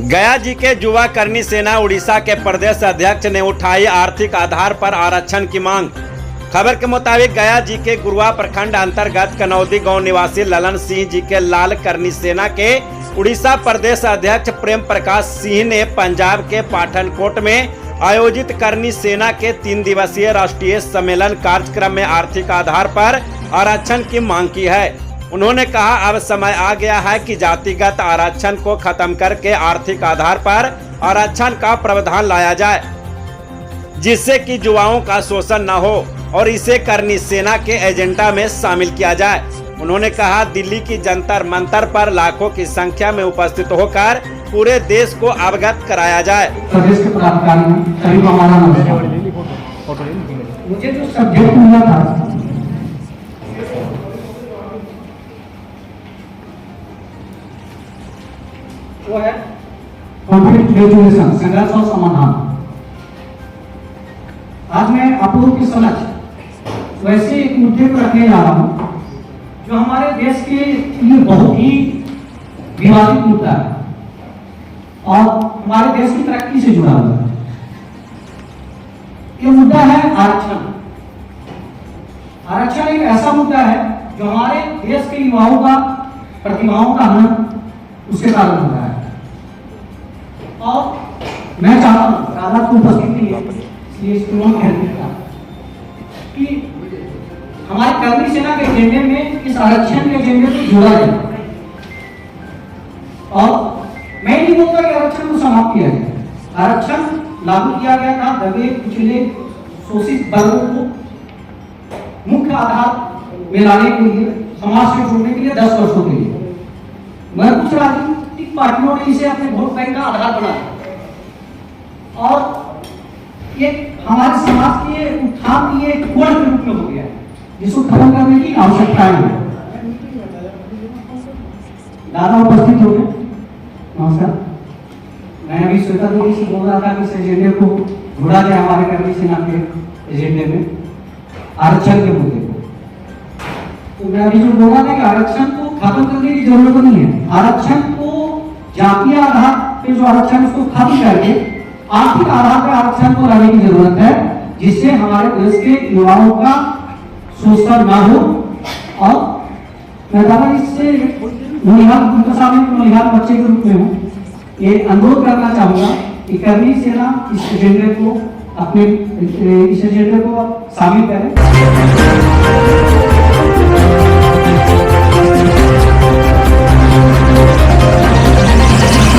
गया जी के युवा करनी सेना उड़ीसा के प्रदेश अध्यक्ष ने उठाई आर्थिक आधार पर आरक्षण की मांग। खबर के मुताबिक गया जी के गुरुआ प्रखंड अंतर्गत कनौदी गांव निवासी ललन सिंह जी के लाल करनी सेना के उड़ीसा प्रदेश अध्यक्ष प्रेम प्रकाश सिंह ने पंजाब के पाठनकोट में आयोजित करनी सेना के 3 दिवसीय राष्ट्रीय सम्मेलन कार्यक्रम में आर्थिक आधार पर आरक्षण की मांग की है। उन्होंने कहा, अब समय आ गया है कि जातिगत आरक्षण को खत्म करके आर्थिक आधार पर आरक्षण का प्रावधान लाया जाए, जिससे कि युवाओं का शोषण न हो और इसे करनी सेना के एजेंडा में शामिल किया जाए। उन्होंने कहा, दिल्ली की जंतर मंतर पर लाखों की संख्या में उपस्थित होकर पूरे देश को अवगत कराया जाए। प्रदेश के पदाधिकारी सभी को हमारा नमस्कार। मुझे जो सब्जेक्ट मिला था वो है कॉन्फ्लिक्ट रेजोल्यूशन, संघर्ष और समाधान। आज मैं आप लोगों के समझ वैसे एक मुद्दे को रखने जा रहा हूँ जो हमारे देश के लिए बहुत ही विवादित मुद्दा है और हमारे देश की तरक्की से जुड़ा हुआ है। ये मुद्दा है आरक्षण। आरक्षण एक ऐसा मुद्दा है जो हमारे देश के युवाओं का प्रतिभाओं का हनन उसके कारण हो रहा है। और मैं चाहता हूँ राधा को उपस्थित नहीं है, इसलिए इसको कहता कि हमारी करनी सेना के एजेंडे में इस आरक्षण के एजेंडे को जोड़ा जाए और मैं नहीं बोलता कि आरक्षण को समाप्त किया जाए। आरक्षण लागू किया गया था दबे कुचले शोषित वर्गों को मुख्य आधार में लाने के लिए, समाज से जोड़ने के लिए 10 वर्षों के लिए। मैं कुछ राजनीतिक पार्टियों ने इसे अपने वोट बैंक का आधार बनाया और ये हमारे समाज के उत्थान की एक कोण के रूप में हो गया है, जिसको खत्म करने की आवश्यकता है। दादा उपस्थित हो गए, नमस्कार। मैं अभी श्वेता देवी से बोल रहा था कि इस एजेंडे को जोड़ा जाए हमारे करनी सेना के एजेंडे में आरक्षण के मुद्दे को। तो मैं अभी जो बोल रहा था कि आरक्षण को खत्म करने की जरूरत नहीं है। आरक्षण को जातीय आधार पे जो आरक्षण उसको खत्म करके आर्थिक आधार पर आरक्षण को लाने की जरूरत है, जिससे हमारे देश के युवाओं का शोषण ना हो। और मैं दादा इससे नौनिहाल बच्चे के रूप में हूँ, ये अनुरोध करना चाहूंगा कि करनी सेना इस एजेंडे को अपने इस एजेंडे को शामिल करें।